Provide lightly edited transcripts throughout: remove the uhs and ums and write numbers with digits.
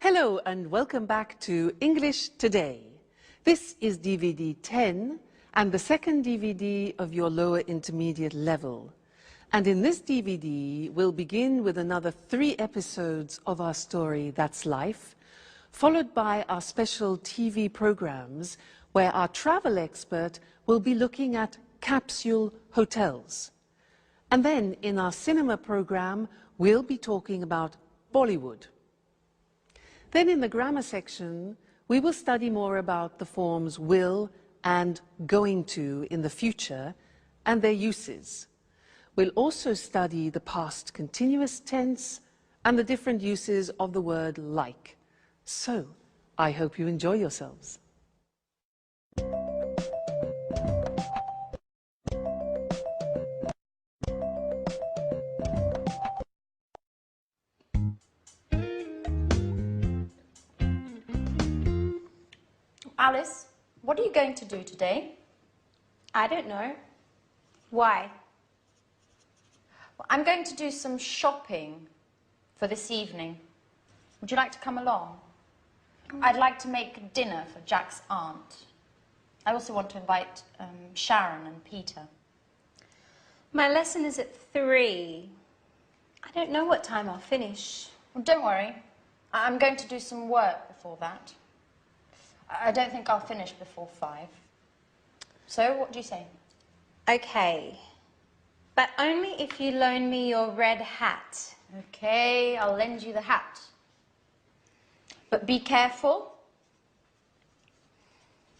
Hello and welcome back to English Today. This is DVD 10 and the second DVD of your lower intermediate level. And in this DVD, we'll begin with another 3 episodes of our story, That's Life, followed by our special TV programs where our travel expert will be looking at capsule hotels. And then in our cinema program, we'll be talking about Bollywood. Then in the grammar section, we will study more about the forms will and going to in the future and their uses. We'll also study the past continuous tense and the different uses of the word like. So, I hope you enjoy yourselves. Alice, what are you going to do today? I don't know. Why? Well, I'm going to do some shopping for this evening. Would you like to come along? I'd like to make dinner for Jack's aunt. I also want to invite Sharon and Peter. My lesson is at 3. I don't know what time I'll finish. Well, don't worry. I'm going to do some work before that. I don't think I'll finish before 5. So, what do you say? Okay. But only if you loan me your red hat. Okay, I'll lend you the hat. But be careful.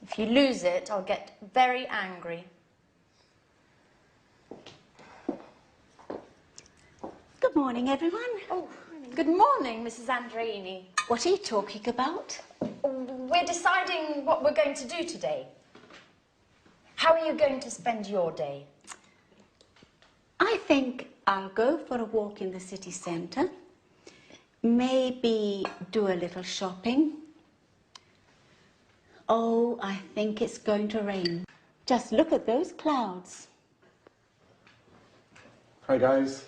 If you lose it, I'll get very angry. Good morning, everyone. Oh, good morning, Mrs. Andreini. What are you talking about? We're deciding what we're going to do today. How are you going to spend your day? I think I'll go for a walk in the city centre. Maybe do a little shopping. Oh, I think it's going to rain. Just look at those clouds. Hi, guys.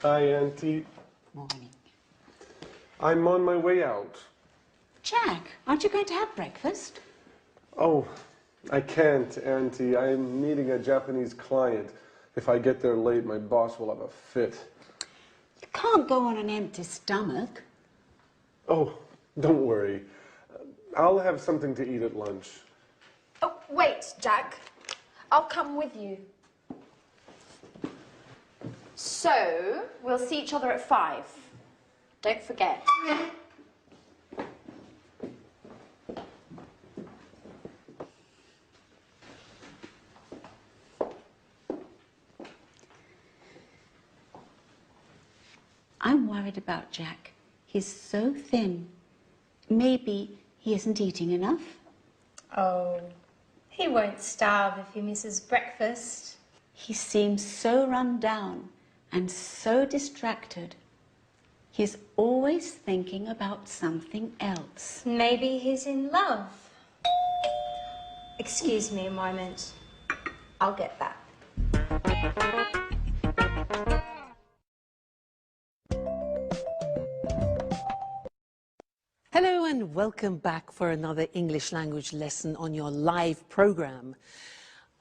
Hi, Auntie. Morning. I'm on my way out. Jack, aren't you going to have breakfast? Oh, I can't, Auntie. I'm meeting a Japanese client. If I get there late, my boss will have a fit. You can't go on an empty stomach. Oh, don't worry. I'll have something to eat at lunch. Oh, wait, Jack. I'll come with you. So, we'll see each other at 5. Don't forget. I'm worried about Jack. He's so thin. Maybe he isn't eating enough. Oh, he won't starve if he misses breakfast. He seems so run down and so distracted. He's always thinking about something else. Maybe he's in love. Excuse me a moment. I'll get that. Hello and welcome back for another English language lesson on your live program.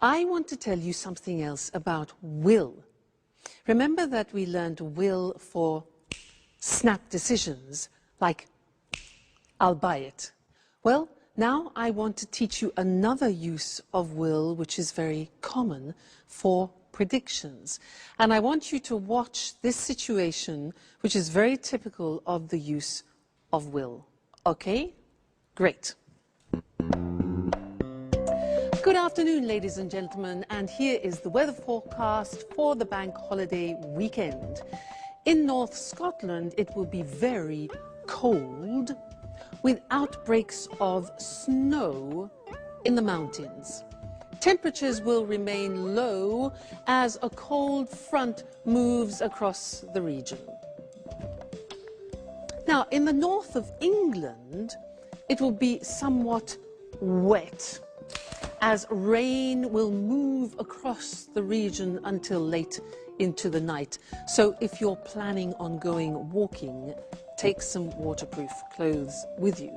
I want to tell you something else about will. Remember that we learned will for snap decisions, like I'll buy it. Well, now I want to teach you another use of will which is very common for predictions. And I want you to watch this situation which is very typical of the use of will. Okay? Great. Good afternoon, ladies and gentlemen, and here is the weather forecast for the bank holiday weekend. In North Scotland, it will be very cold, with outbreaks of snow in the mountains. Temperatures will remain low as a cold front moves across the region. Now, in the north of England, it will be somewhat wet, as rain will move across the region until late into the night. So if you're planning on going walking, take some waterproof clothes with you.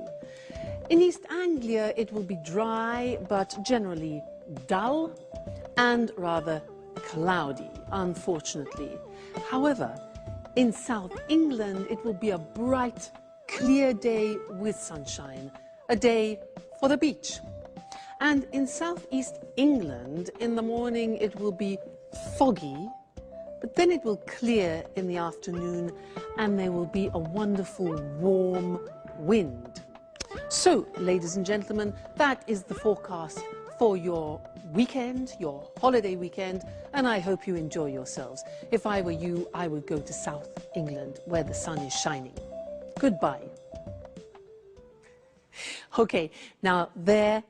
In East Anglia, it will be dry, but generally dull and rather cloudy, unfortunately. However, in South England, it will be a bright, clear day with sunshine, a day for the beach. And in southeast England, in the morning, it will be foggy, but then it will clear in the afternoon and there will be a wonderful warm wind. So, ladies and gentlemen, that is the forecast for your weekend, your holiday weekend, and I hope you enjoy yourselves. If I were you, I would go to South England where the sun is shining. Goodbye. Okay, now there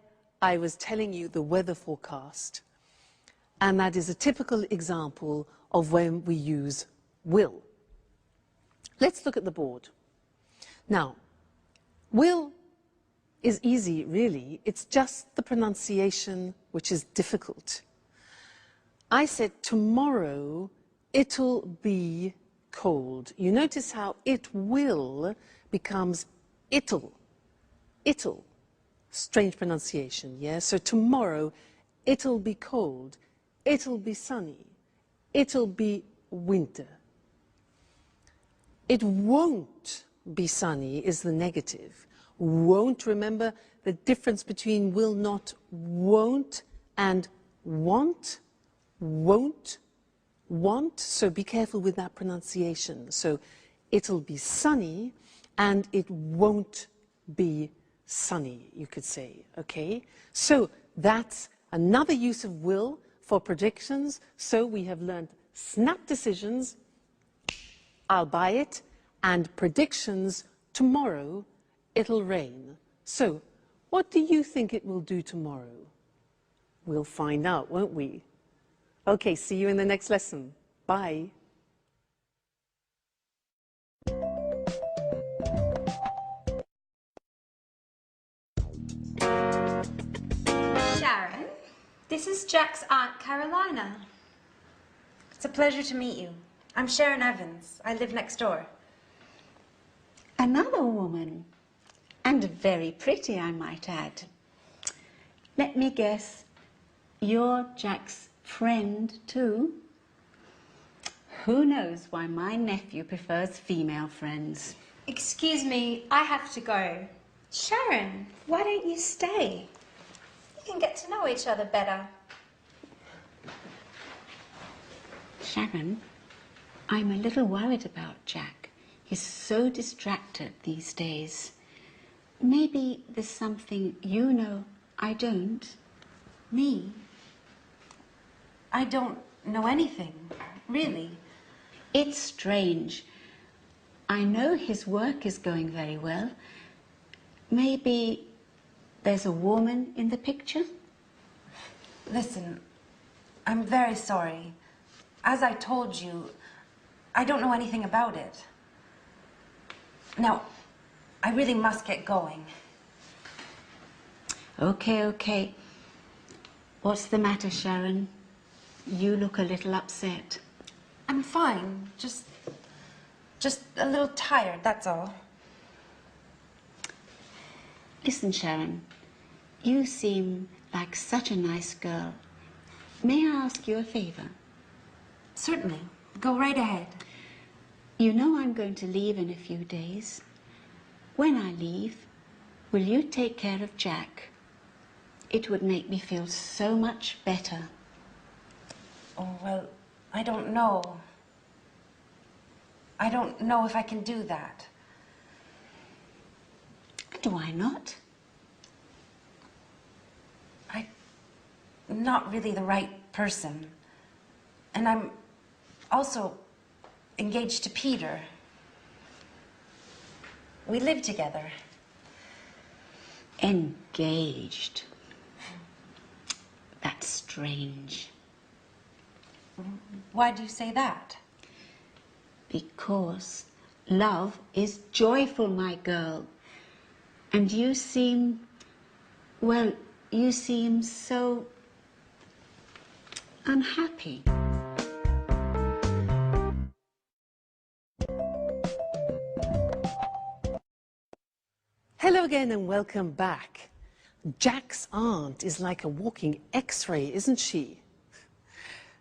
I was telling you the weather forecast, and that is a typical example of when we use will. Let's look at the board. Now, will is easy, really. It's just the pronunciation which is difficult. I said tomorrow it'll be cold. You notice how it will becomes it'll. It'll. Strange pronunciation, yeah? So tomorrow it'll be cold. It'll be sunny. It'll be winter. It won't be sunny is the negative. Won't, remember the difference between will not, won't, and want, won't, want. So be careful with that pronunciation. So it'll be sunny and it won't be sunny, you could say, okay? So that's another use of will for predictions. So we have learned snap decisions, I'll buy it, and predictions, tomorrow it'll rain. So, what do you think it will do tomorrow? We'll find out, won't we? Okay, see you in the next lesson. Bye. Sharon, this is Jack's Aunt Carolina. It's a pleasure to meet you. I'm Sharon Evans. I live next door. Another woman, and very pretty, I might add. Let me guess, you're Jack's friend too? Who knows why my nephew prefers female friends? Excuse me, I have to go. Sharon, why don't you stay? You can get to know each other better. Sharon, I'm a little worried about Jack. He's so distracted these days. Maybe there's something you know I don't. Me? I don't know anything, really. It's strange. I know his work is going very well. Maybe there's a woman in the picture? Listen, I'm very sorry. As I told you, I don't know anything about it. Now, I really must get going. Okay. What's the matter, Sharon? You look a little upset. I'm fine. Just a little tired, that's all. Listen, Sharon, you seem like such a nice girl. May I ask you a favor? Certainly. Go right ahead. You know I'm going to leave in a few days. When I leave, will you take care of Jack? It would make me feel so much better. Oh, well, I don't know. I don't know if I can do that. And why not? I'm not really the right person. And I'm also engaged to Peter. We live together. Engaged. That's strange. Why do you say that? Because love is joyful, my girl. And you seem, well, you seem so unhappy. Hello again and welcome back. Jack's aunt is like a walking X-ray, isn't she?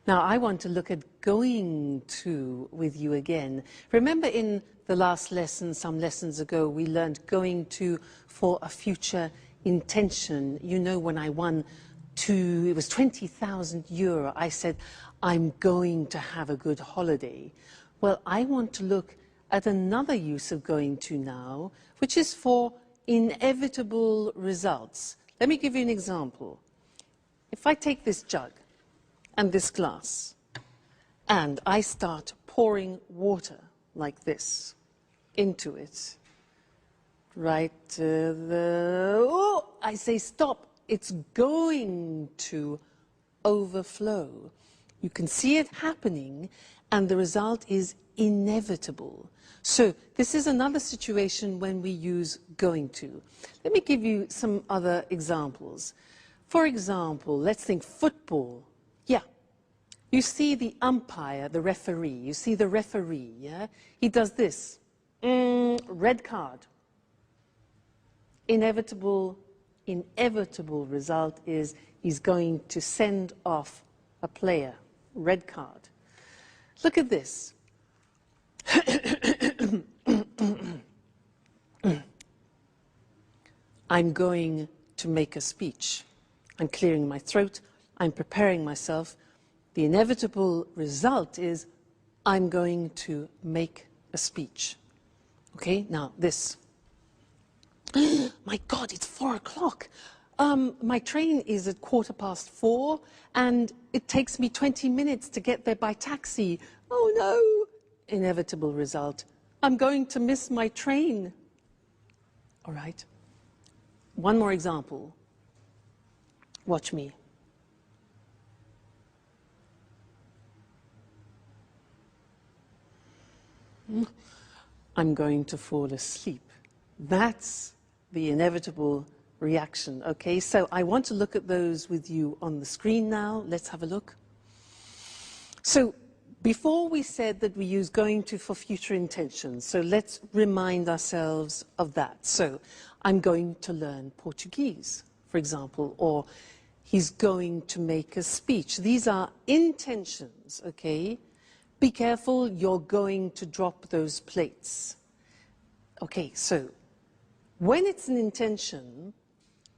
Now I want to look at going to with you again. Remember in the last lesson, some lessons ago, we learned going to for a future intention. You know, when I won it was 20,000 euro, I said, I'm going to have a good holiday. Well, I want to look at another use of going to now, which is for inevitable results. Let me give you an example. If I take this jug and this glass, and I start pouring water like this into it, right I say stop, it's going to overflow. You can see it happening, and the result is inevitable. So this is another situation when we use going to. Let me give you some other examples. For example, let's think football. Yeah, you see the umpire, the referee. You see the referee, yeah? He does this. Red card. Inevitable result is he's going to send off a player. Red card. Look at this. I'm going to make a speech. I'm clearing my throat. I'm preparing myself. The inevitable result is I'm going to make a speech. Okay, now this. My God, it's 4 o'clock. My train is at 4:15, and it takes me 20 minutes to get there by taxi. Oh no! Inevitable result. I'm going to miss my train. All right. One more example. Watch me. I'm going to fall asleep. That's the inevitable reaction. Okay, so I want to look at those with you on the screen now. Let's have a look. So before we said that we use going to for future intentions, so let's remind ourselves of that. So I'm going to learn Portuguese, for example, or he's going to make a speech. These are intentions, okay? Be careful, you're going to drop those plates. Okay, so when it's an intention,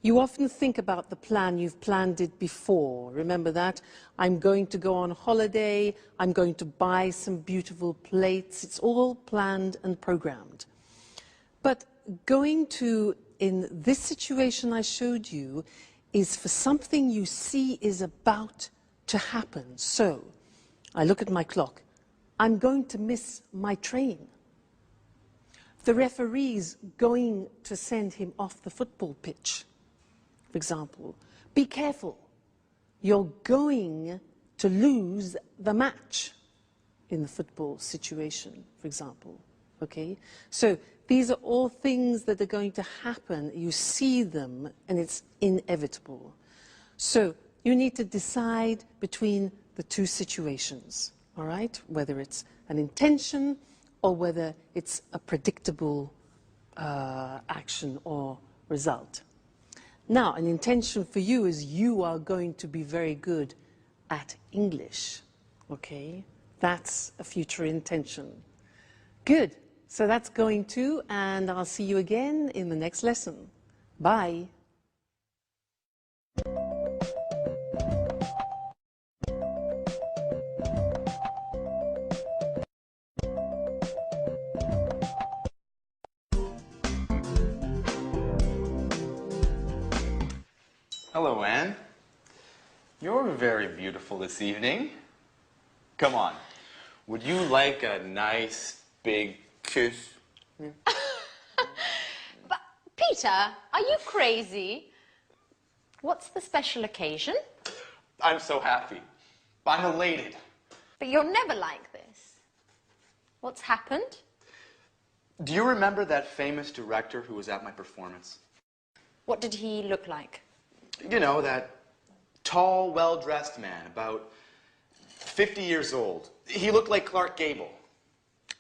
you often think about the plan, you've planned it before. Remember that? I'm going to go on holiday, I'm going to buy some beautiful plates. It's all planned and programmed. But going to, in this situation I showed you, is for something you see is about to happen. So, I look at my clock. I'm going to miss my train. The referee's going to send him off the football pitch, for example. Be careful. You're going to lose the match in the football situation, for example. Okay? So these are all things that are going to happen. You see them, and it's inevitable. So you need to decide between the two situations, all right? Whether it's an intention or whether it's a predictable action or result. Now, an intention for you is you are going to be very good at English, okay? That's a future intention. Good. So that's going to, and I'll see you again in the next lesson. Bye. Hello, Anne. You're very beautiful this evening. Come on. Would you like a nice big kiss? But, Peter, are you crazy? What's the special occasion? I'm so happy. I'm elated. But you're never like this. What's happened? Do you remember that famous director who was at my performance? What did he look like? You know, that tall, well-dressed man, about 50 years old. He looked like Clark Gable.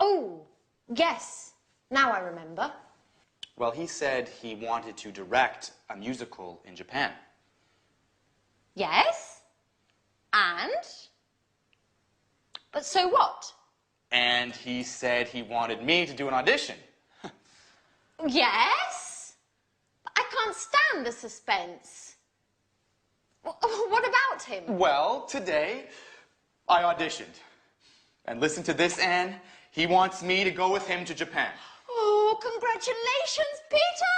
Oh, yes. Now I remember. Well, he said he wanted to direct a musical in Japan. Yes? And? But so what? And he said he wanted me to do an audition. Yes? I can't stand the suspense. What about him? Well, today, I auditioned. And listen to this, Anne. He wants me to go with him to Japan. Oh, congratulations, Peter!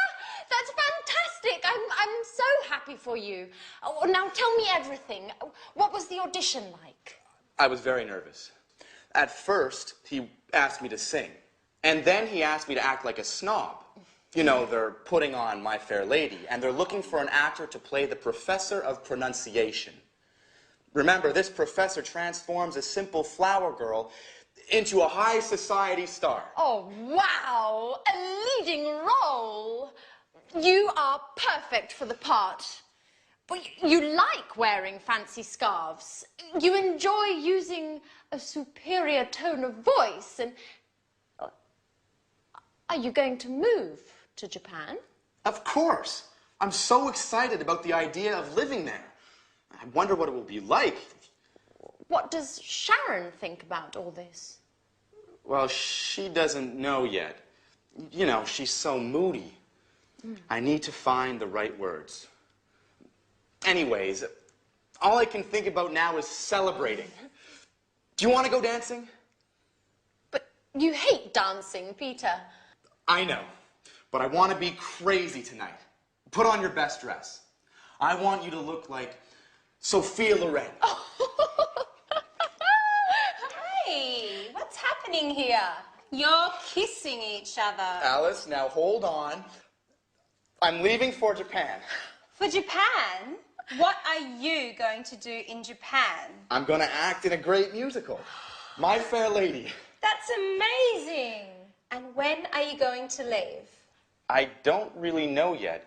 That's fantastic. I'm so happy for you. Oh, now tell me everything. What was the audition like? I was very nervous. At first, he asked me to sing. And then he asked me to act like a snob. You know, they're putting on My Fair Lady, and they're looking for an actor to play the professor of pronunciation. Remember, this professor transforms a simple flower girl into a high society star. Oh, wow! A leading role! You are perfect for the part. But you like wearing fancy scarves. You enjoy using a superior tone of voice. And are you going to move to Japan? Of course. I'm so excited about the idea of living there. I wonder what it will be like. What does Sharon think about all this? Well, she doesn't know yet. You know, she's so moody. I need to find the right words. Anyways, all I can think about now is celebrating. Do you want to go dancing? But you hate dancing, Peter. I know, but I want to be crazy tonight. Put on your best dress. I want you to look like Sophia Loren. Hey, what's happening here? You're kissing each other. Alice, now hold on. I'm leaving for Japan. For Japan? What are you going to do in Japan? I'm going to act in a great musical, My Fair Lady. That's amazing. And when are you going to leave? I don't really know yet.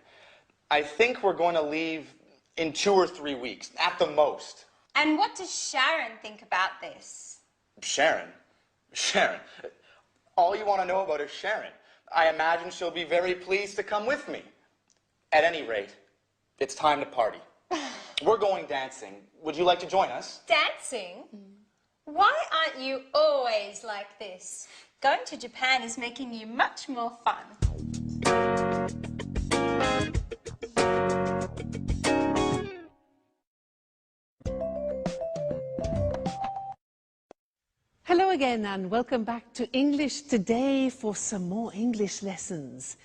I think we're going to leave in 2 or 3 weeks, at the most. And what does Sharon think about this? Sharon? Sharon? All you want to know about is Sharon. I imagine she'll be very pleased to come with me. At any rate, it's time to party. We're going dancing. Would you like to join us? Dancing? Why aren't you always like this? Going to Japan is making you much more fun. Hello again and welcome back to English Today for some more English lessons.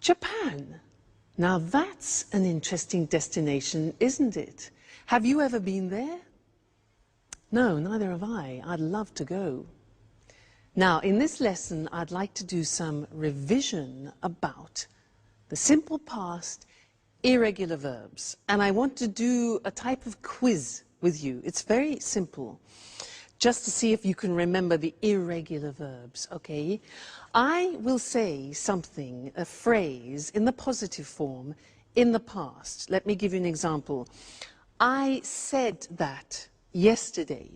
Japan. Now that's an interesting destination, isn't it? Have you ever been there? No, neither have I. I'd love to go. Now, in this lesson, I'd like to do some revision about the simple past, irregular verbs. And I want to do a type of quiz with you. It's very simple, just to see if you can remember the irregular verbs, okay? I will say something, a phrase, in the positive form, in the past. Let me give you an example. I said that yesterday.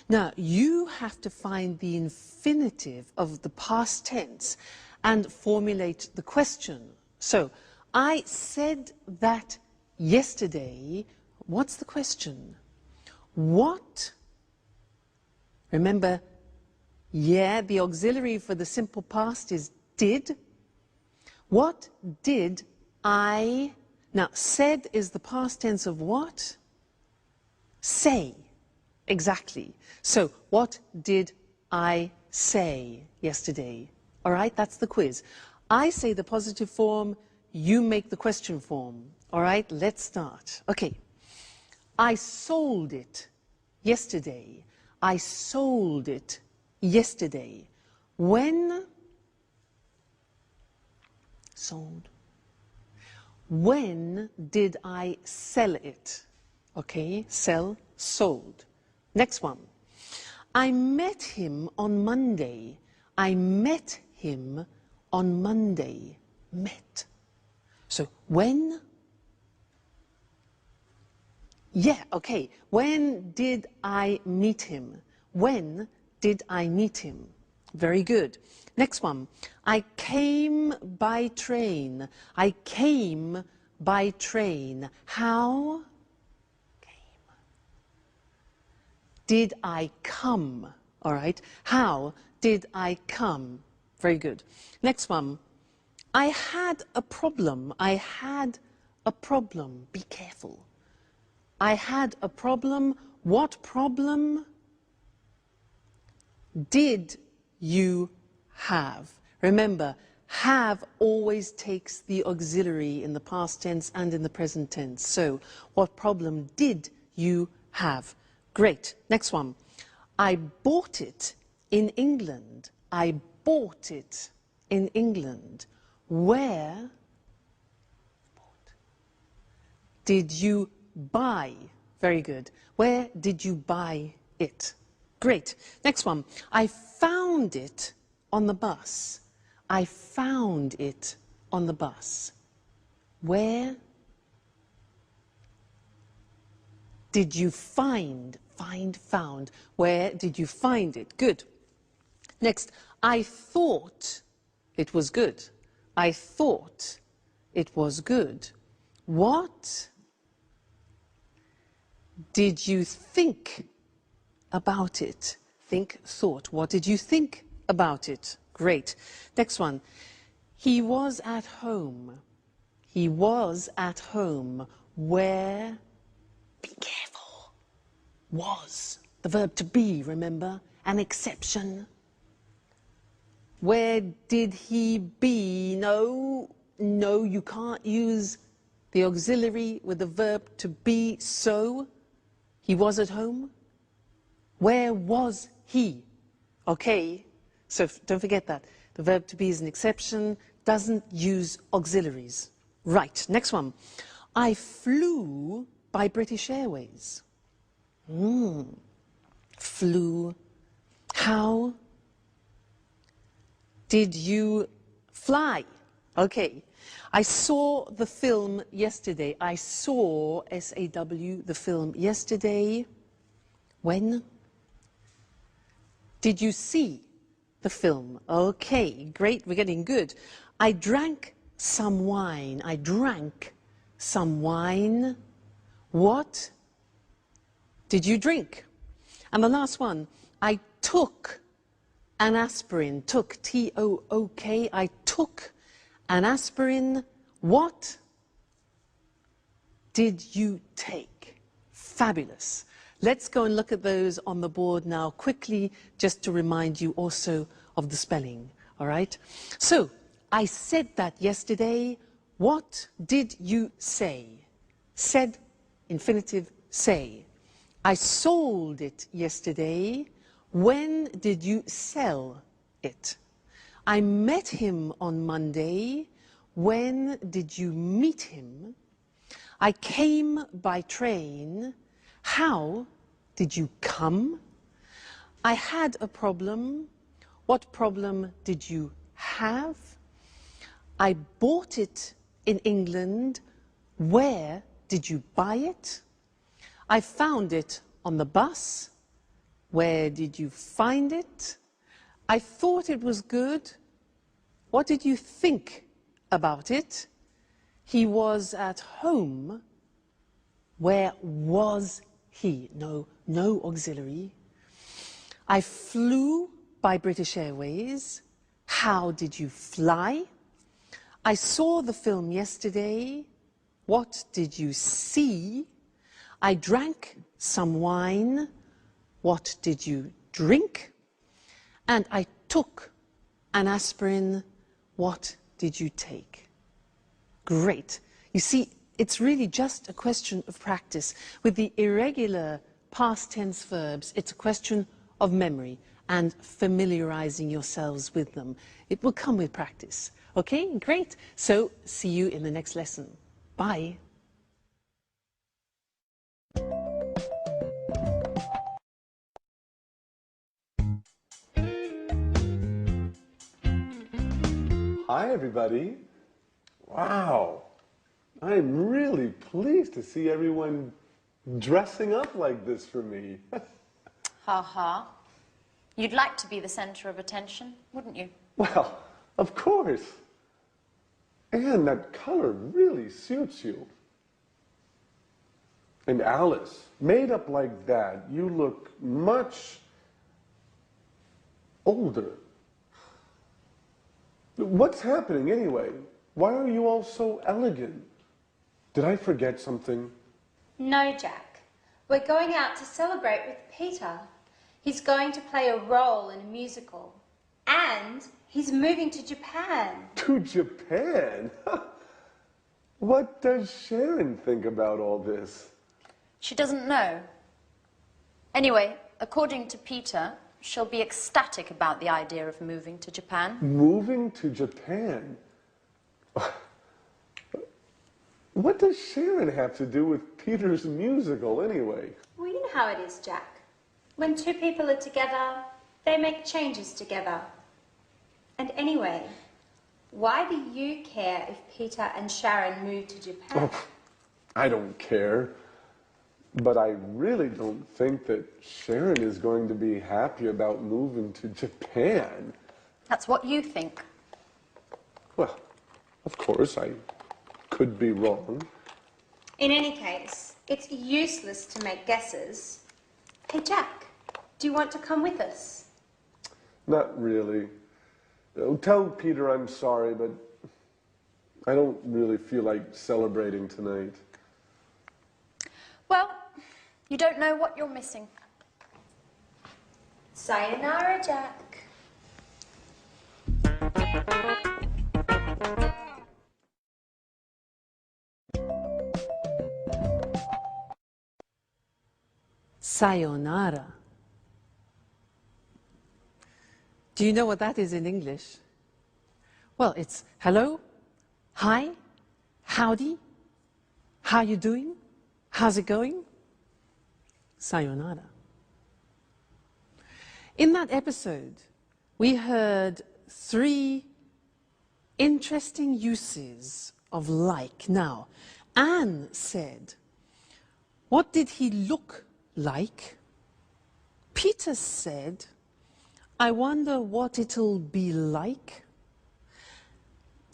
Now, you have to find the infinitive of the past tense and formulate the question. So, I said that yesterday. What's the question? What? Remember, yeah, the auxiliary for the simple past is did. What did I? Now, said is the past tense of what? Say. Exactly. So, what did I say yesterday? All right, that's the quiz. I say the positive form, you make the question form. All right, let's start. Okay. I sold it yesterday. I sold it yesterday. When? Sold. When did I sell it? Okay, sell, sold. Next one. I met him on Monday. I met him on Monday. Met. So when? Yeah, okay. When did I meet him? When did I meet him? Very good. Next one. I came by train. I came by train. How? Came. Did I come? All right. How did I come? Very good. Next one. I had a problem. I had a problem. Be careful. I had a problem. What problem did you have? Remember, have always takes the auxiliary in the past tense and in the present tense. So, what problem did you have? Great. Next one. I bought it in England. I bought it in England. Where did you buy? Very good. Where did you buy it? Great. Next one. I found it on the bus. I found it on the bus. Where did you find? Found. Where did you find it? Good. Next. I thought it was good. I thought it was good. What did you think about it? Think, thought. What did you think about it? Great. Next one. He was at home. He was at home. Where? Be careful. Was. The verb to be, remember? An exception. Where did he be? No, you can't use the auxiliary with the verb to be, so he was at home. Where was he? Okay, so don't forget that. The verb to be is an exception, doesn't use auxiliaries. Right, next one. I flew by British Airways. Flew. How did you fly? Okay. I saw the film yesterday. I saw, S-A-W, the film yesterday. When? Did you see the film? Okay, great, we're getting good. I drank some wine. I drank some wine. What did you drink? And the last one, I took an aspirin. Took, T-O-O-K. I took an aspirin. What did you take? Fabulous. Let's go and look at those on the board now quickly, just to remind you also of the spelling, all right? So, I said that yesterday. What did you say? Said, infinitive, say. I sold it yesterday. When did you sell it? I met him on Monday. When did you meet him? I came by train. How did you come? I had a problem. What problem did you have? I bought it in England. Where did you buy it? I found it on the bus. Where did you find it? I thought it was good. What did you think about it? He was at home. Where was he? No auxiliary. I flew by British Airways. How did you fly? I saw the film yesterday. What did you see? I drank some wine. What did you drink? And I took an aspirin. What did you take? Great. You see, it's really just a question of practice. With the irregular past tense verbs, it's a question of memory and familiarizing yourselves with them. It will come with practice. Okay, great. So, see you in the next lesson. Bye. Hi, everybody. Wow. I'm really pleased to see everyone dressing up like this for me. Ha ha. You'd like to be the center of attention, wouldn't you? Well, of course. And that color really suits you. And Alice, made up like that, you look much older. What's happening anyway? Why are you all so elegant? Did I forget something? No, Jack. We're going out to celebrate with Peter. He's going to play a role in a musical. And he's moving to Japan. To Japan? What does Sharon think about all this? She doesn't know. Anyway, according to Peter, she'll be ecstatic about the idea of moving to Japan. Moving to Japan? What does Sharon have to do with Peter's musical anyway? Well, you know how it is, Jack. When two people are together, they make changes together. And anyway, why do you care if Peter and Sharon move to Japan? Oh, I don't care. But I really don't think that Sharon is going to be happy about moving to Japan. That's what you think. Well, of course, I could be wrong. In any case, it's useless to make guesses. Hey, Jack, do you want to come with us? Not really. Tell Peter I'm sorry, but I don't really feel like celebrating tonight. Well, you don't know what you're missing. Sayonara, Jack. Sayonara. Do you know what that is in English? Well, it's hello, hi, howdy, how you doing, how's it going? Sayonara. In that episode, we heard 3 interesting uses of like. Now, Anne said, what did he look like? Peter said, I wonder what it'll be like.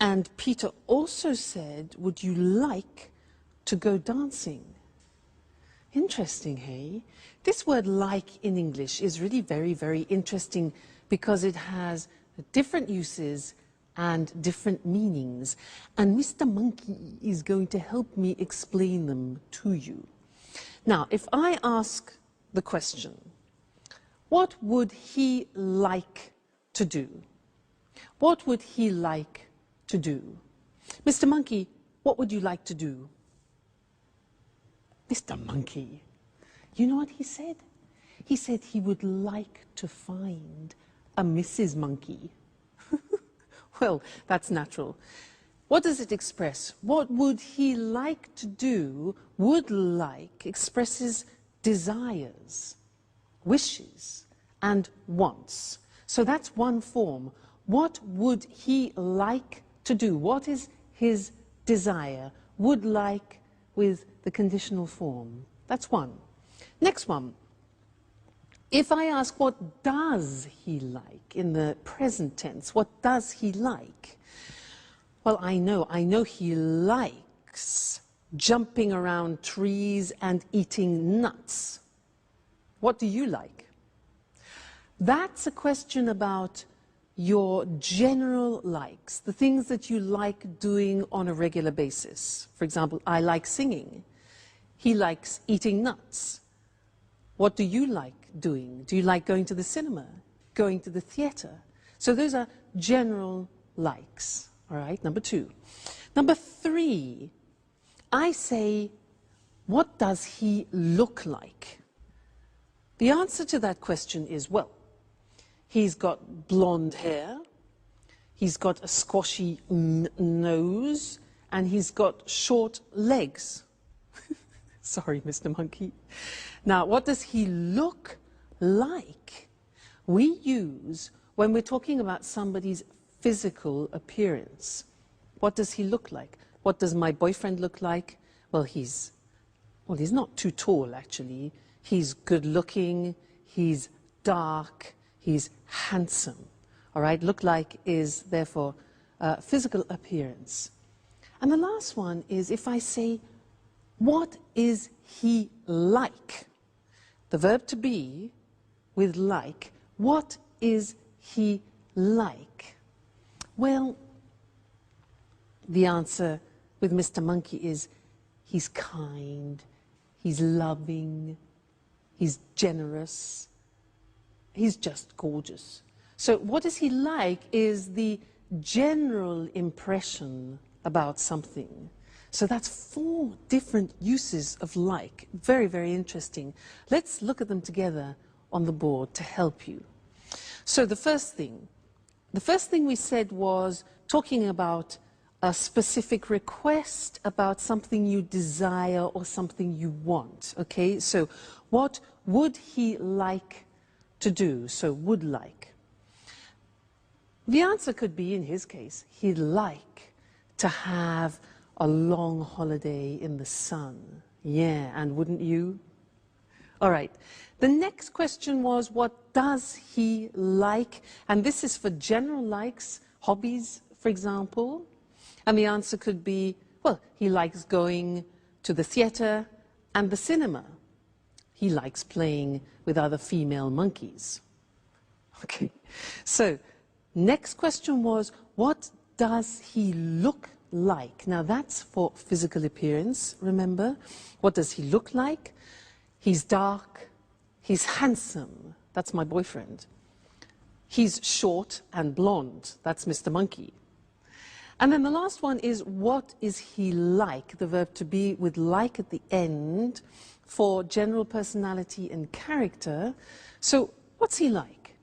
And Peter also said, would you like to go dancing? Interesting, hey? This word like in English is really very, very interesting because it has different uses and different meanings. And Mr. Monkey is going to help me explain them to you. Now, if I ask the question, what would he like to do? What would he like to do? Mr. Monkey, what would you like to do? Mr. Monkey, you know what he said? He said he would like to find a Mrs. Monkey. Well, that's natural. What does it express? What would he like to do? Would like expresses desires, wishes, and wants. So that's one form. What would he like to do? What is his desire? Would like with the conditional form. That's one. Next one. If I ask what does he like in the present tense, what does he like? Well, I know he likes jumping around trees and eating nuts. What do you like? That's a question about your general likes, the things that you like doing on a regular basis. For example, I like singing. He likes eating nuts. What do you like doing? Do you like going to the cinema, going to the theater? So those are general likes, all right? Number 2. Number 3, I say, what does he look like? The answer to that question is, well, he's got blonde hair, he's got a squashy nose, and he's got short legs. Sorry, Mr. Monkey. Now, what does he look like? We use when we're talking about somebody's physical appearance. What does he look like? What does my boyfriend look like? Well, he's not too tall, actually. He's good looking, he's dark, he's handsome. All right, look like is therefore physical appearance. And the last one is if I say, what is he like? The verb to be with like, what is he like? Well, the answer with Mr. Monkey is he's kind, he's loving, he's generous, he's just gorgeous. So what is he like is the general impression about something. So that's 4 different uses of like. Very, very interesting. Let's look at them together on the board to help you. So the first thing we said was talking about a specific request about something you desire or something you want, okay? So what would he like to do? So would like. The answer could be, in his case, he'd like to have a long holiday in the sun. Yeah, and wouldn't you? All right. The next question was, what does he like? And this is for general likes, hobbies, for example. And the answer could be, well, he likes going to the theater and the cinema. He likes playing with other female monkeys. Okay. So, next question was, what does he look like? Now that's for physical appearance, remember? What does he look like? He's dark, he's handsome, that's my boyfriend. He's short and blonde, that's Mr. Monkey. And then the last one is, what is he like? The verb to be with like at the end for general personality and character. So what's he like?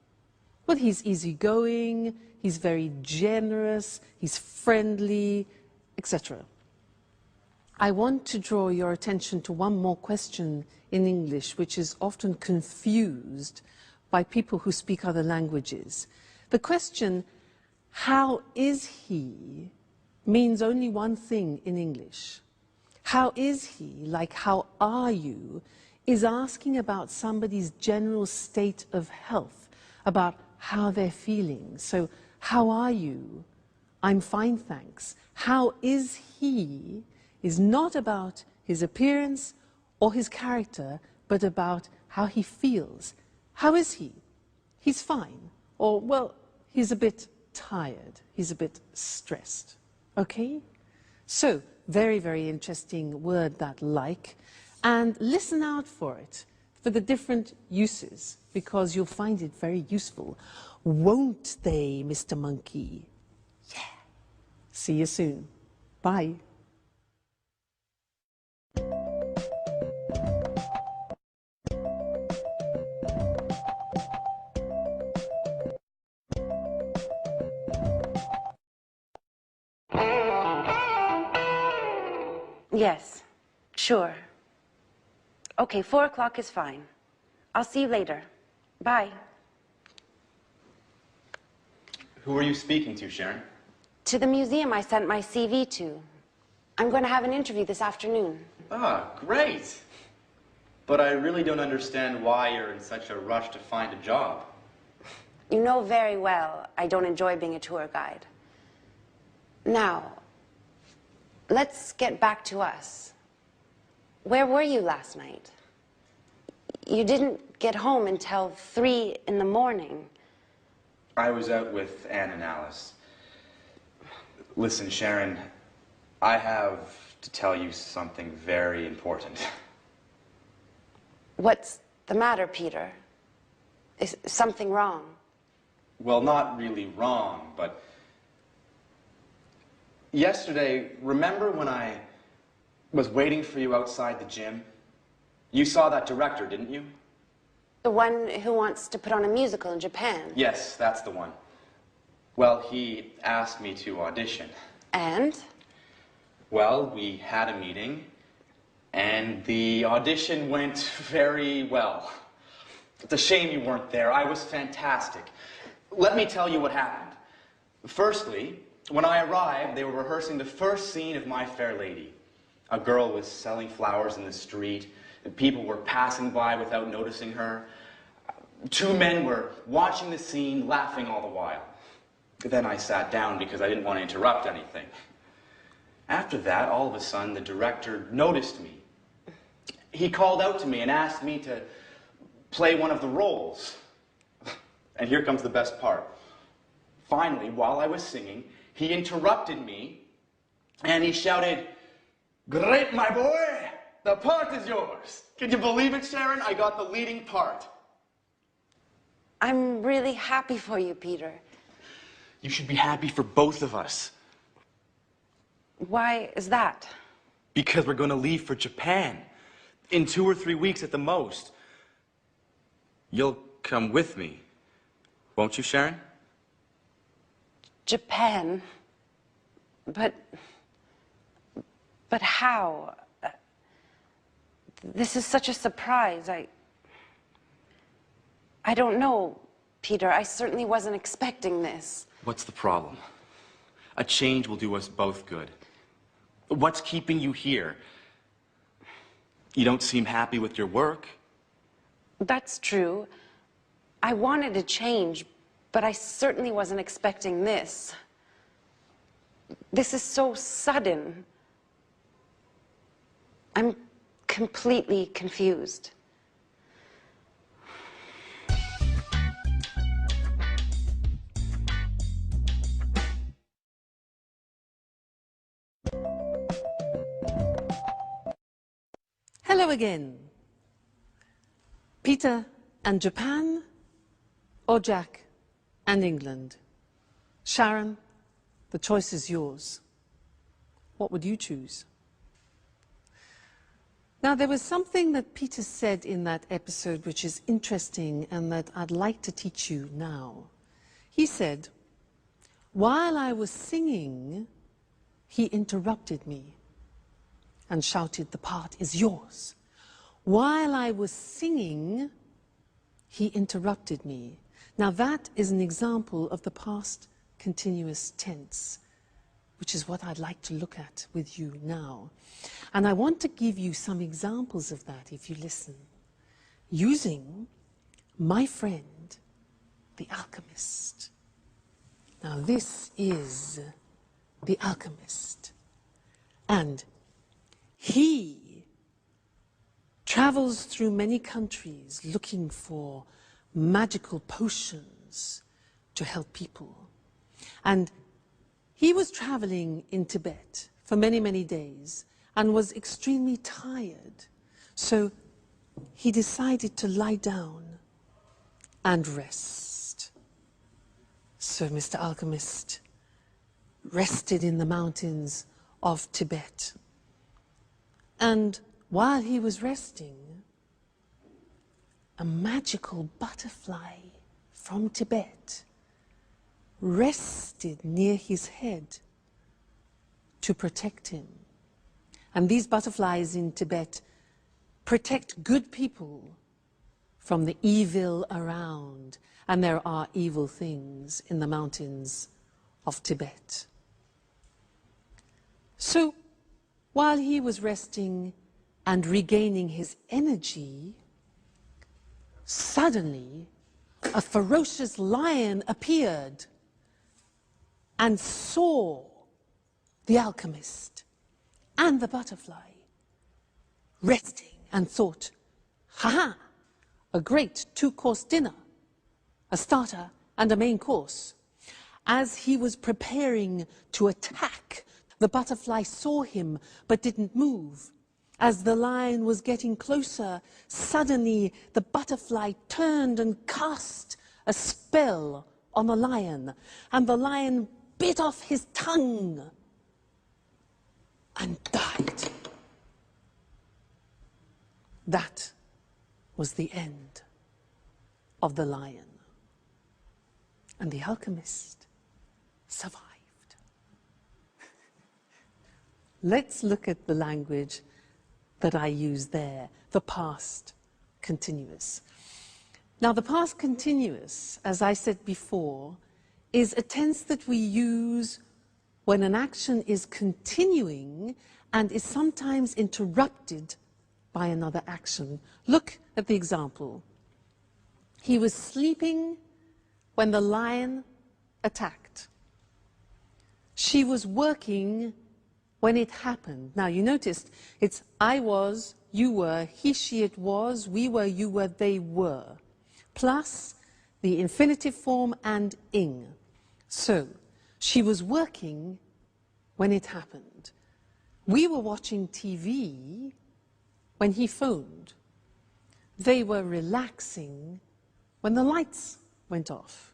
Well, he's easygoing, he's very generous, he's friendly, etc. I want to draw your attention to one more question in English, which is often confused by people who speak other languages. The question, how is he, means only one thing in English. How is he, like how are you, is asking about somebody's general state of health, about how they're feeling. So, how are you? I'm fine, thanks. How is he is not about his appearance or his character, but about how he feels. How is he? He's fine. Or, well, he's a bit tired. He's a bit stressed. Okay? So, very, very interesting word, that like. And listen out for it, for the different uses, because you'll find it very useful. Won't they, Mr. Monkey? Yeah. See you soon. Bye. Yes, sure. Okay, 4 o'clock is fine. I'll see you later. Bye. Who are you speaking to, Sharon? To the museum I sent my CV to. I'm going to have an interview this afternoon. Ah, great. But I really don't understand why you're in such a rush to find a job. You know very well I don't enjoy being a tour guide. Now, let's get back to us. Where were you last night? You didn't get home until 3 in the morning. I was out with Anne and Alice. Listen, Sharon, I have to tell you something very important. What's the matter, Peter? Is something wrong? Well, not really wrong, but yesterday, remember when I was waiting for you outside the gym? You saw that director, didn't you? The one who wants to put on a musical in Japan? Yes, that's the one. Well, he asked me to audition. And? Well, we had a meeting, and the audition went very well. It's a shame you weren't there. I was fantastic. Let me tell you what happened. Firstly, when I arrived, they were rehearsing the first scene of My Fair Lady. A girl was selling flowers in the street, and people were passing by without noticing her. Two men were watching the scene, laughing all the while. Then I sat down because I didn't want to interrupt anything. After that, all of a sudden, the director noticed me. He called out to me and asked me to play one of the roles. And here comes the best part. Finally, while I was singing, he interrupted me and he shouted, "Great, my boy! The part is yours." Can you believe it, Sharon? I got the leading part. I'm really happy for you, Peter. You should be happy for both of us. Why is that? Because we're going to leave for Japan in 2 or 3 weeks at the most. You'll come with me, won't you, Sharon? Japan? But how? This is such a surprise. I don't know, Peter. I certainly wasn't expecting this. What's the problem? A change will do us both good. What's keeping you here? You don't seem happy with your work. That's true. I wanted to change, but I certainly wasn't expecting this. This is so sudden. I'm completely confused. Hello again. Peter and Japan, or Jack and England? Sharon, the choice is yours. What would you choose? Now, there was something that Peter said in that episode which is interesting and that I'd like to teach you now. He said, while I was singing, he interrupted me and shouted, "The part is yours." While I was singing, he interrupted me. Now that is an example of the past continuous tense, which is what I'd like to look at with you now. And I want to give you some examples of that if you listen, using my friend, the alchemist. Now this is the alchemist. And he travels through many countries looking for magical potions to help people. And he was traveling in Tibet for many, many days and was extremely tired. So he decided to lie down and rest. So Mr. Alchemist rested in the mountains of Tibet. And while he was resting, a magical butterfly from Tibet rested near his head to protect him. And these butterflies in Tibet protect good people from the evil around. And there are evil things in the mountains of Tibet. So, while he was resting and regaining his energy, suddenly a ferocious lion appeared and saw the alchemist and the butterfly resting and thought, "Ha-ha, a great two-course dinner, a starter and a main course." As he was preparing to attack, the butterfly saw him but didn't move. As the lion was getting closer, suddenly the butterfly turned and cast a spell on the lion, and the lion bit off his tongue and died. That was the end of the lion. And the alchemist survived. Let's look at the language that I use there, the past continuous. Now, the past continuous, as I said before, is a tense that we use when an action is continuing and is sometimes interrupted by another action. Look at the example. He was sleeping when the lion attacked. She was working when it happened. Now, you noticed it's I was, you were, he, she, it was, we were, you were, they were, plus the infinitive form and ing. So, she was working when it happened. We were watching TV when he phoned. They were relaxing when the lights went off.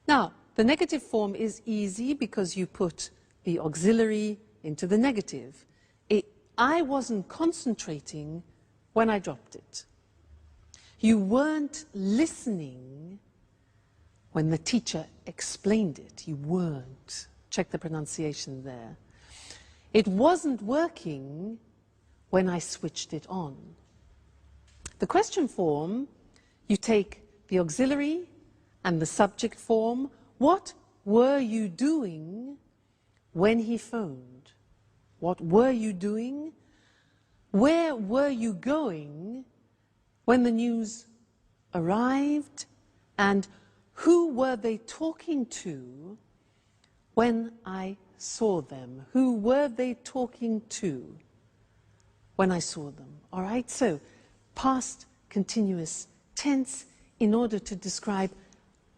Now, the negative form is easy because you put the auxiliary into the negative. I wasn't concentrating when I dropped it. You weren't listening when the teacher explained it. You weren't. Check the pronunciation there. It wasn't working when I switched it on. The question form, you take the auxiliary and the subject form. What were you doing when he phoned? What were you doing? Where were you going when the news arrived? And who were they talking to when I saw them? Who were they talking to when I saw them? All right, so past continuous tense in order to describe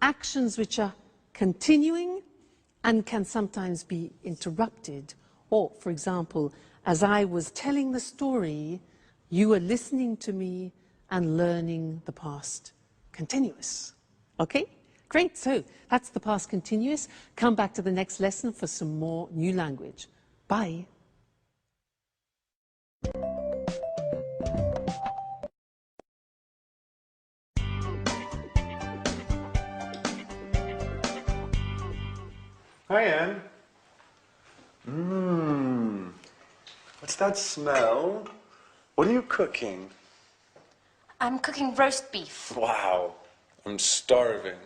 actions which are continuing and can sometimes be interrupted. Or, for example, as I was telling the story, you were listening to me and learning the past continuous. Okay? Great, so that's the past continuous. Come back to the next lesson for some more new language. Bye. Hi, Anne. What's that smell? What are you cooking? I'm cooking roast beef. Wow, I'm starving.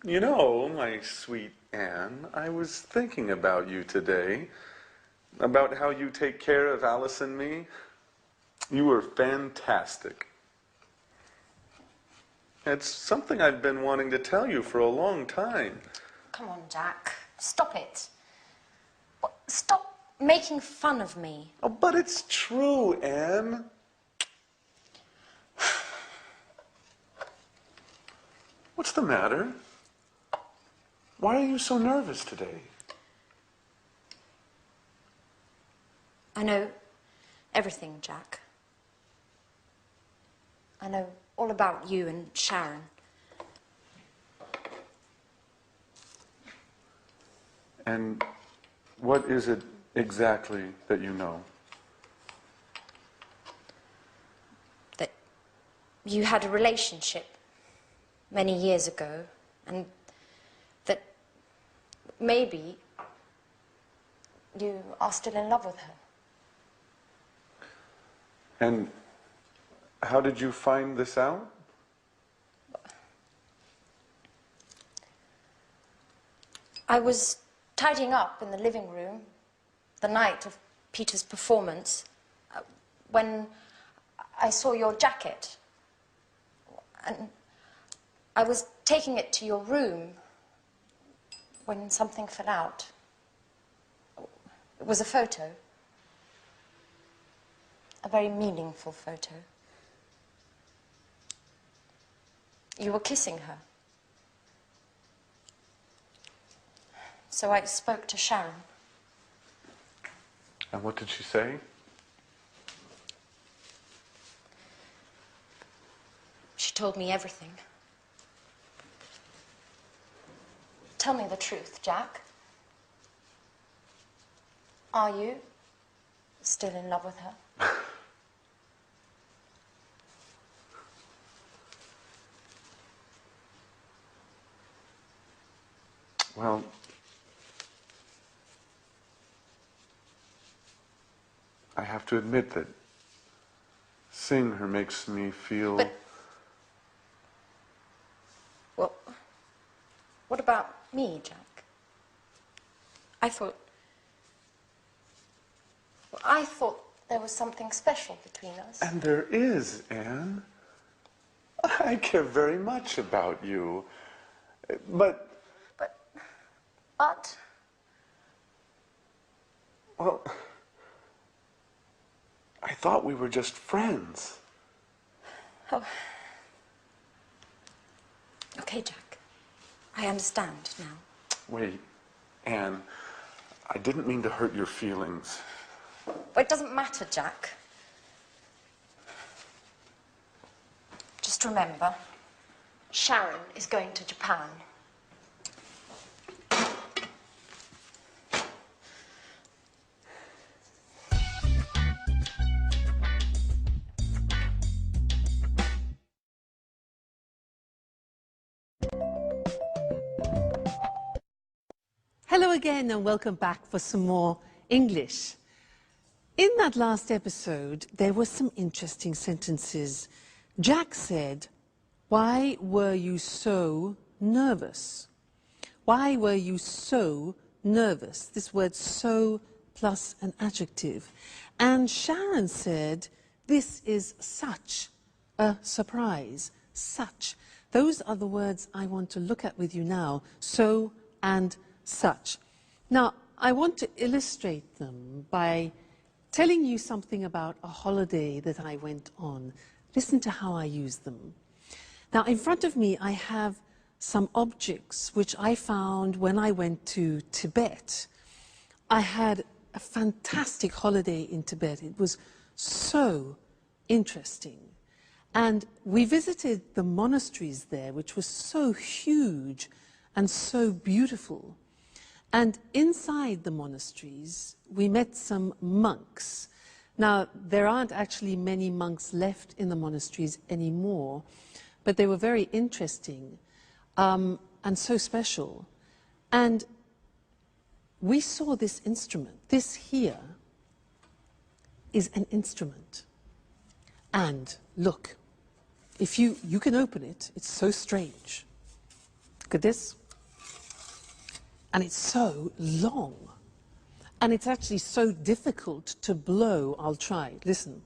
You know, my sweet Anne, I was thinking about you today, about how you take care of Alice and me. You were fantastic. It's something I've been wanting to tell you for a long time. Come on, Jack. Stop it. Stop making fun of me. Oh, but it's true, Anne. What's the matter? Why are you so nervous today? I know everything, Jack. I know all about you and Sharon. And what is it exactly that you know? That you had a relationship many years ago, and that maybe you are still in love with her. And how did you find this out? I was tidying up in the living room the night of Peter's performance when I saw your jacket. And I was taking it to your room when something fell out. It was a photo. A very meaningful photo. You were kissing her. So I spoke to Sharon. And what did she say? She told me everything. Tell me the truth, Jack. Are you still in love with her? Well, I have to admit that seeing her makes me feel... But, well, what about me, Jack? I thought there was something special between us. And there is, Anne. I care very much about you. But... But? Well, I thought we were just friends. Oh. Okay, Jack. I understand now. Wait, Anne, I didn't mean to hurt your feelings. Well, it doesn't matter, Jack. Just remember, Sharon is going to Japan. Hello again and welcome back for some more English. In that last episode, there were some interesting sentences. Jack said, "Why were you so nervous?" Why were you so nervous? This word so plus an adjective. And Sharon said, "This is such a surprise." Such. Those are the words I want to look at with you now. So and such. Now, I want to illustrate them by telling you something about a holiday that I went on. Listen to how I use them. Now, in front of me, I have some objects which I found when I went to Tibet. I had a fantastic holiday in Tibet. It was so interesting. And we visited the monasteries there, which was so huge and so beautiful. And inside the monasteries, we met some monks. Now, there aren't actually many monks left in the monasteries anymore, but they were very interesting and so special. And we saw this instrument. This here is an instrument. And look, if you can open it, it's so strange. Look at this. And it's so long. And it's actually so difficult to blow. I'll try. Listen.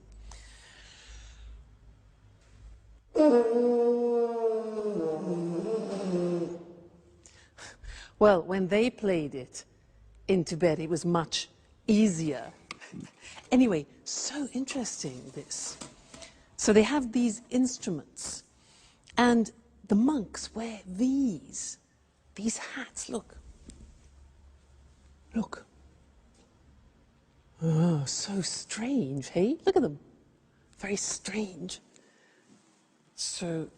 Well, when they played it in Tibet, it was much easier. Anyway, so interesting, this. So they have these instruments. And the monks wear these hats, look. Look. Oh, so strange, hey? Look at them. Very strange. So,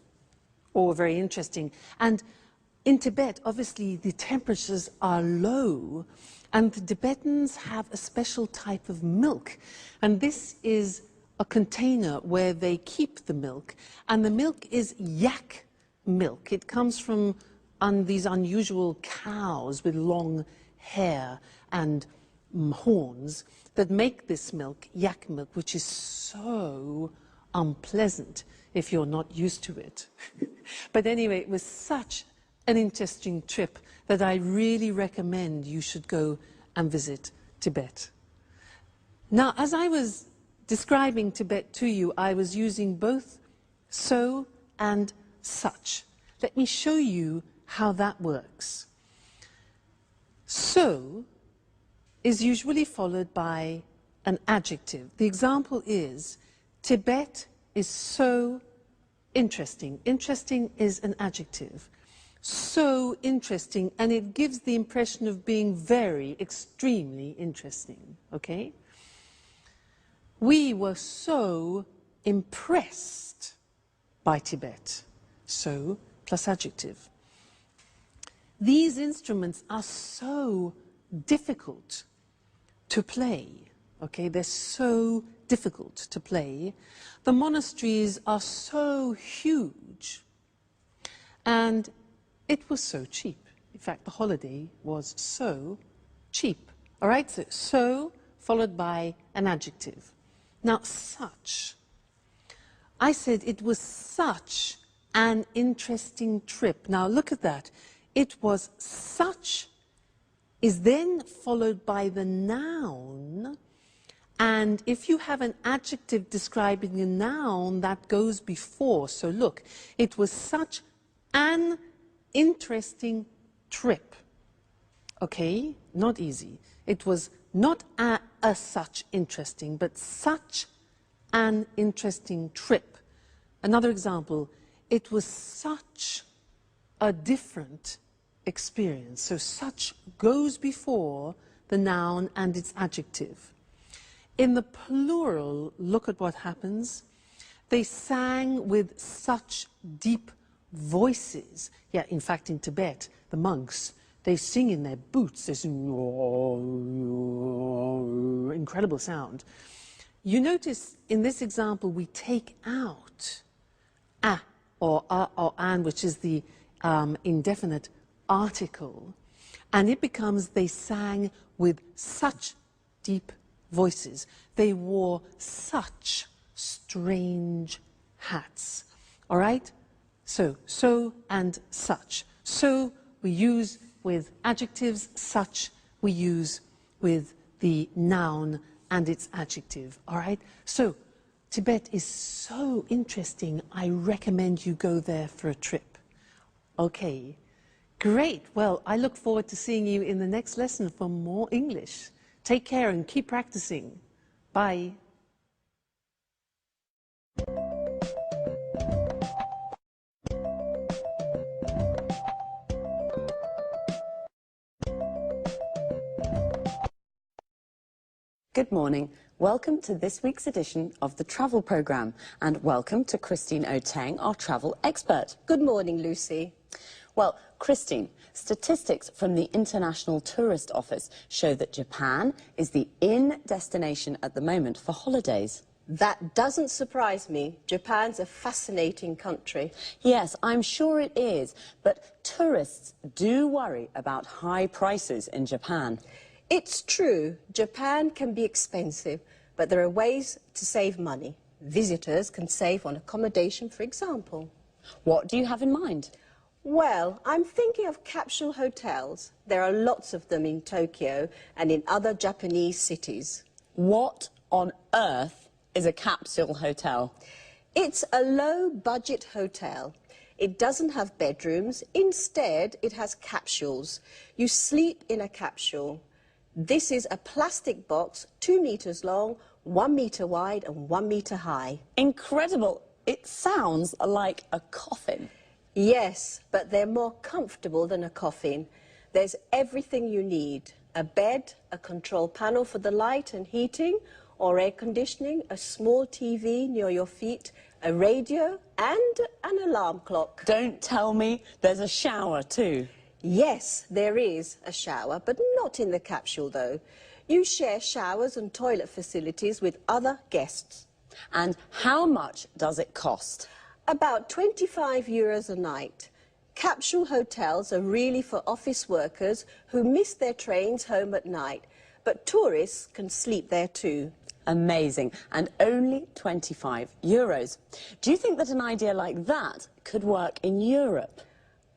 or very interesting. And in Tibet, obviously, the temperatures are low, and the Tibetans have a special type of milk. And this is a container where they keep the milk. And the milk is yak milk. It comes from these unusual cows with long hair and horns that make this milk, yak milk, which is so unpleasant if you're not used to it. But anyway, it was such an interesting trip that I really recommend you should go and visit Tibet. Now, as I was describing Tibet to you, I was using both so and such. Let me show you how that works. So is usually followed by an adjective. The example is, Tibet is so interesting. Interesting is an adjective. So interesting, and it gives the impression of being very, extremely interesting, okay? We were so impressed by Tibet. So plus adjective. These instruments are so difficult to play, okay? They're so difficult to play. The monasteries are so huge, and it was so cheap. In fact, the holiday was so cheap. All right, so followed by an adjective. Now, such. I said it was such an interesting trip. Now, look at that. It was such is then followed by the noun, And if you have an adjective describing a noun, that goes before. So look, it was such an interesting trip. Okay, not easy. It was not a such interesting, but such an interesting trip. Another example, it was such a different experience. So such goes before the noun and its adjective. In the plural, look at what happens. They sang with such deep voices. Yeah, in fact, in Tibet, the monks, they sing in their boots. They sing, incredible sound. You notice in this example, we take out a or an, which is the indefinite article, and it becomes they sang with such deep voices. They wore such strange hats. All right? So and such. So we use with adjectives, such we use with the noun and its adjective. All right? So Tibet is so interesting. I recommend you go there for a trip. Okay. Great. Well, I look forward to seeing you in the next lesson for more English. Take care and keep practicing. Bye. Good morning. Welcome to this week's edition of the Travel Programme, and welcome to Christine Oteng, our travel expert. Good morning, Lucy. Well, Christine, statistics from the International Tourist Office show that Japan is the in destination at the moment for holidays. That doesn't surprise me. Japan's a fascinating country. Yes, I'm sure it is, but tourists do worry about high prices in Japan. It's true, Japan can be expensive, but there are ways to save money. Visitors can save on accommodation, for example. What do you have in mind? Well, I'm thinking of capsule hotels. There are lots of them in Tokyo and in other Japanese cities. What on earth is a capsule hotel? It's a low-budget hotel. It doesn't have bedrooms. Instead, it has capsules. You sleep in a capsule. This is a plastic box, 2 meters long, 1 meter wide and 1 meter high. Incredible. It sounds like a coffin. Yes, but they're more comfortable than a coffin. There's everything you need. A bed, a control panel for the light and heating or air conditioning, a small TV near your feet, a radio and an alarm clock. Don't tell me there's a shower too. Yes, there is a shower, but not in the capsule though. You share showers and toilet facilities with other guests. And how much does it cost? About €25 a night. Capsule hotels are really for office workers who miss their trains home at night, but tourists can sleep there too. Amazing. And only €25. Do you think that an idea like that could work in Europe?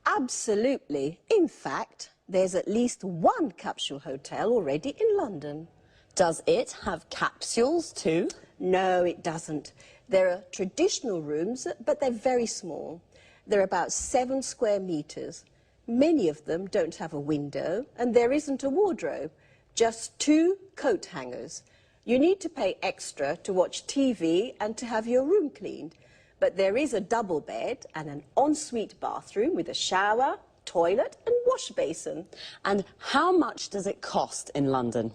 Absolutely. In fact, there's at least one capsule hotel already in London. Does it have capsules too? No, it doesn't. There are traditional rooms, but they're very small. They're about 7 square meters. Many of them don't have a window, and there isn't a wardrobe, just 2 coat hangers. You need to pay extra to watch TV and to have your room cleaned. But there is a double bed and an ensuite bathroom with a shower, toilet and wash basin. And how much does it cost in London?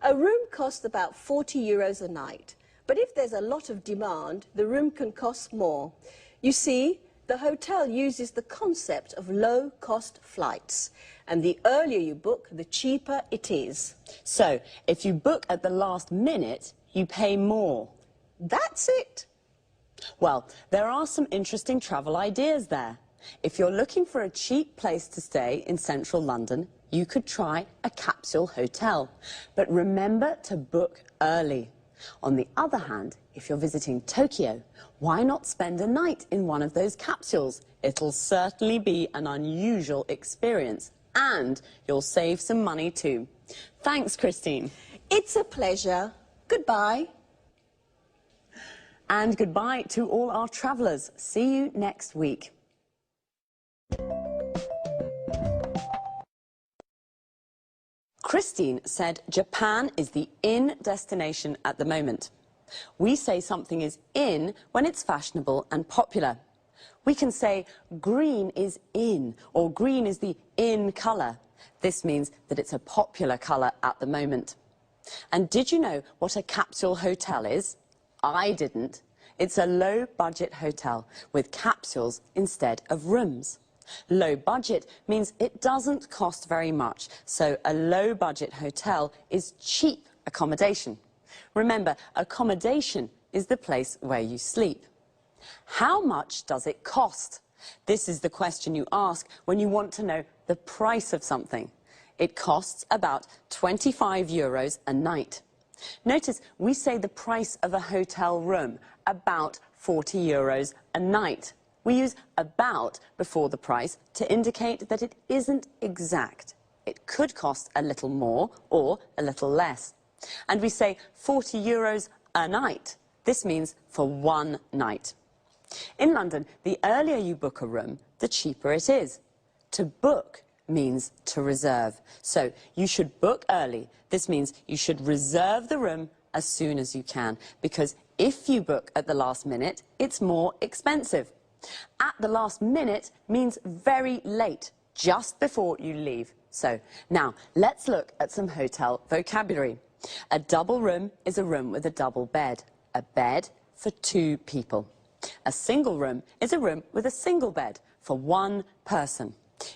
A room costs about €40 a night. But if there's a lot of demand, the room can cost more. You see, the hotel uses the concept of low-cost flights. And the earlier you book, the cheaper it is. So, if you book at the last minute, you pay more. That's it. Well, there are some interesting travel ideas there. If you're looking for a cheap place to stay in central London, you could try a capsule hotel. But remember to book early. On the other hand, if you're visiting Tokyo, why not spend a night in one of those capsules? It'll certainly be an unusual experience, and you'll save some money too. Thanks, Christine. It's a pleasure. Goodbye. And goodbye to all our travellers. See you next week. Christine said Japan is the in destination at the moment. We say something is in when it's fashionable and popular. We can say green is in, or green is the in colour. This means that it's a popular colour at the moment. And did you know what a capsule hotel is? I didn't. It's a low-budget hotel with capsules instead of rooms. Low budget means it doesn't cost very much, so a low-budget hotel is cheap accommodation. Remember, accommodation is the place where you sleep. How much does it cost? This is the question you ask when you want to know the price of something. It costs about €25 a night. Notice we say the price of a hotel room, about €40 a night. We use about before the price to indicate that it isn't exact. It could cost a little more or a little less. And we say €40 a night. This means for one night. In London, the earlier you book a room, the cheaper it is. To book means to reserve. So you should book early. This means you should reserve the room as soon as you can, because if you book at the last minute, it's more expensive. At the last minute means very late, just before you leave. So now let's look at some hotel vocabulary. A double room is a room with a double bed, a bed for two people. A single room is a room with a single bed for one person.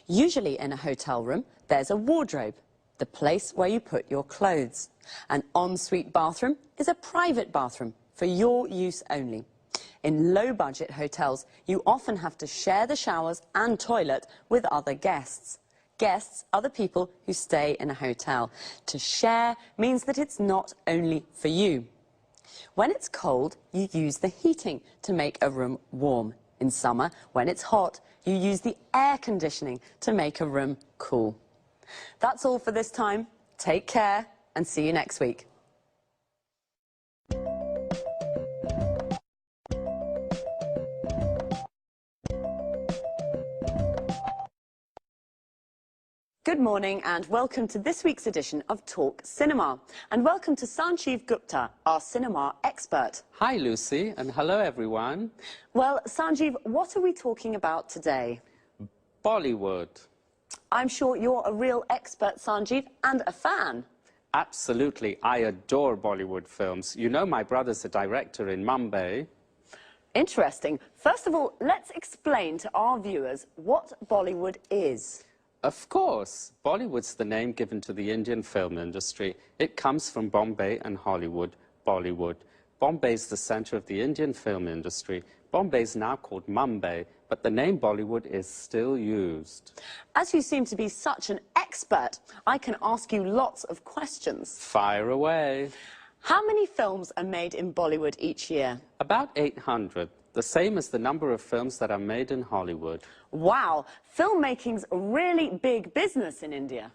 Usually in a hotel room, there's a wardrobe, the place where you put your clothes. An ensuite bathroom is a private bathroom for your use only. In low-budget hotels, you often have to share the showers and toilet with other guests. Guests are the people who stay in a hotel. To share means that it's not only for you. When it's cold, you use the heating to make a room warm. In summer, when it's hot, you use the air conditioning to make a room cool. That's all for this time. Take care and see you next week. Good morning and welcome to this week's edition of Talk Cinema. And welcome to Sanjeev Gupta, our cinema expert. Hi, Lucy, and hello, everyone. Well, Sanjeev, what are we talking about today? Bollywood. I'm sure you're a real expert, Sanjeev, and a fan. Absolutely. I adore Bollywood films. You know my brother's a director in Mumbai. Interesting. First of all, let's explain to our viewers what Bollywood is. Of course. Bollywood's the name given to the Indian film industry. It comes from Bombay and Hollywood, Bollywood. Bombay's the center of the Indian film industry. Bombay's now called Mumbai, but the name Bollywood is still used. As you seem to be such an expert, I can ask you lots of questions. Fire away. How many films are made in Bollywood each year? About 800. The same as the number of films that are made in Hollywood. Wow, filmmaking's a really big business in India.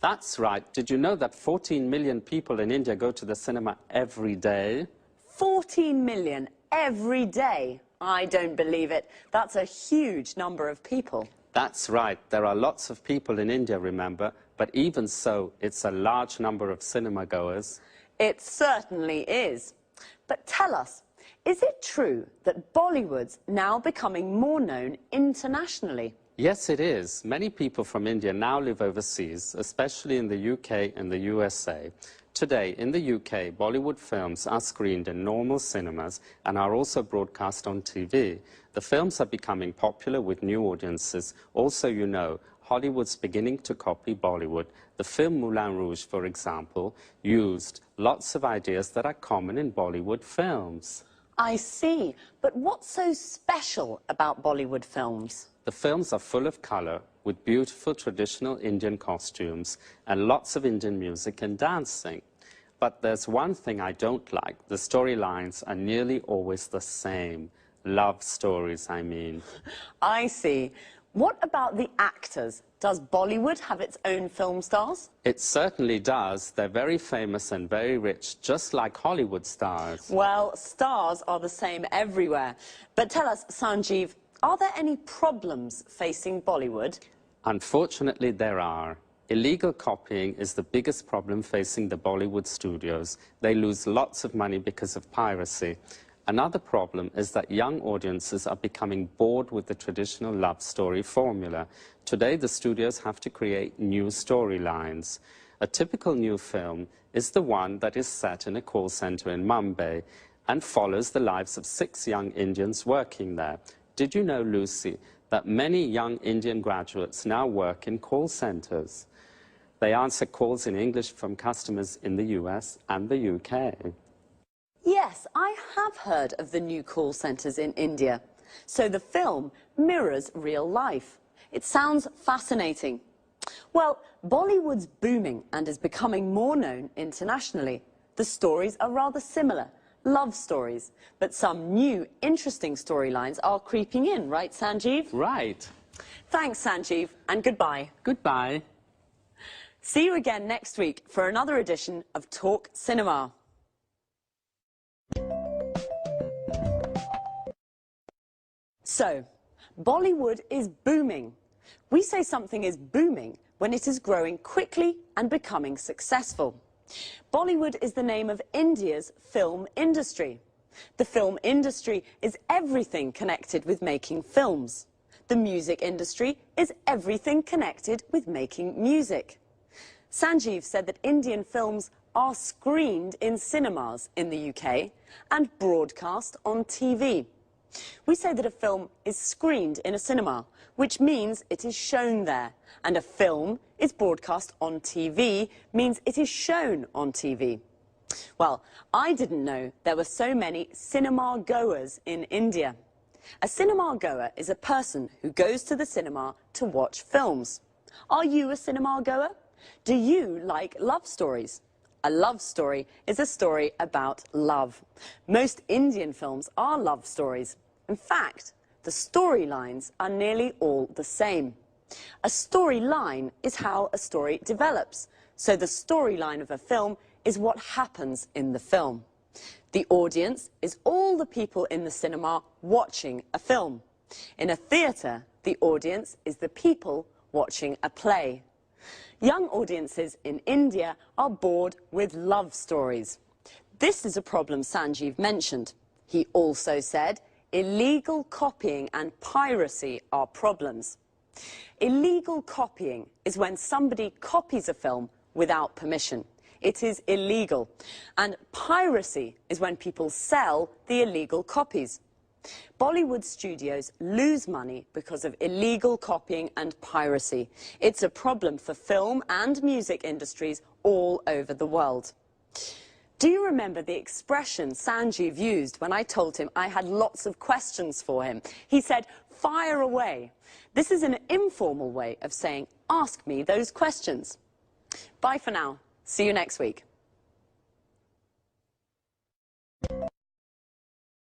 That's right. Did you know that 14 million people in India go to the cinema every day? 14 million every day? I don't believe it. That's a huge number of people. That's right. There are lots of people in India, remember, but even so, it's a large number of cinema goers. It certainly is. But tell us, is it true that Bollywood's now becoming more known internationally? Yes, it is. Many people from India now live overseas, especially in the UK and the USA. Today, in the UK, Bollywood films are screened in normal cinemas and are also broadcast on TV. The films are becoming popular with new audiences. Also, you know, Hollywood's beginning to copy Bollywood. The film Moulin Rouge, for example, used lots of ideas that are common in Bollywood films. I see. But what's so special about Bollywood films? The films are full of colour, with beautiful traditional Indian costumes and lots of Indian music and dancing. But there's one thing I don't like. The storylines are nearly always the same. Love stories, I mean. I see. What about the actors? Does Bollywood have its own film stars? It certainly does. They're very famous and very rich, just like Hollywood stars. Well, stars are the same everywhere. But tell us, Sanjeev, are there any problems facing Bollywood? Unfortunately, there are. Illegal copying is the biggest problem facing the Bollywood studios. They lose lots of money because of piracy. Another problem is that young audiences are becoming bored with the traditional love story formula. Today, the studios have to create new storylines. A typical new film is the one that is set in a call center in Mumbai and follows the lives of 6 young Indians working there. Did you know, Lucy, that many young Indian graduates now work in call centers? They answer calls in English from customers in the US and the UK. Yes, I have heard of the new call centres in India. So the film mirrors real life. It sounds fascinating. Well, Bollywood's booming and is becoming more known internationally. The stories are rather similar, love stories. But some new, interesting storylines are creeping in, right, Sanjeev? Right. Thanks, Sanjeev, and goodbye. Goodbye. See you again next week for another edition of Talk Cinema. So, Bollywood is booming. We say something is booming when it is growing quickly and becoming successful. Bollywood is the name of India's film industry. The film industry is everything connected with making films. The music industry is everything connected with making music. Sanjeev said that Indian films are screened in cinemas in the UK and broadcast on TV. We say that a film is screened in a cinema, which means it is shown there, and a film is broadcast on TV means it is shown on TV. Well, I didn't know there were so many cinema goers in India. A cinema goer is a person who goes to the cinema to watch films. Are you a cinema goer? Do you like love stories? A love story is a story about love. Most Indian films are love stories. In fact, the storylines are nearly all the same. A storyline is how a story develops. So the storyline of a film is what happens in the film. The audience is all the people in the cinema watching a film. In a theatre, the audience is the people watching a play. Young audiences in India are bored with love stories. This is a problem Sanjeev mentioned. He also said illegal copying and piracy are problems. Illegal copying is when somebody copies a film without permission. It is illegal. And piracy is when people sell the illegal copies. Bollywood studios lose money because of illegal copying and piracy. It's a problem for film and music industries all over the world. Do you remember the expression Sanjeev used when I told him I had lots of questions for him? He said, "Fire away." This is an informal way of saying, ask me those questions. Bye for now. See you next week.